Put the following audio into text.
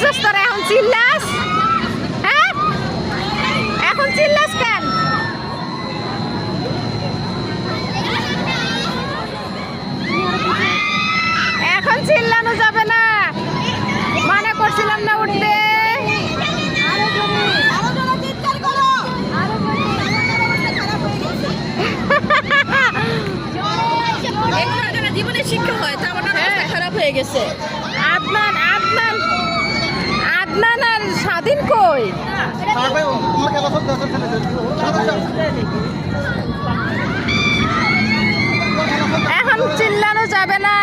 দেখছস তোরা এখন চিল্লাস? হ্যাঁ, এখন চিল্লাস কেন? এখন চিল্লানো যাবে না, মানা করছিলাম না উঠতে। জীবনে শিক্ষা হয়, তা আমার অবস্থা খারাপ হয়ে গেছে। আদনান আদনান আদনান আর স্বাধীন কই? এখন চিল্লানো যাবে না।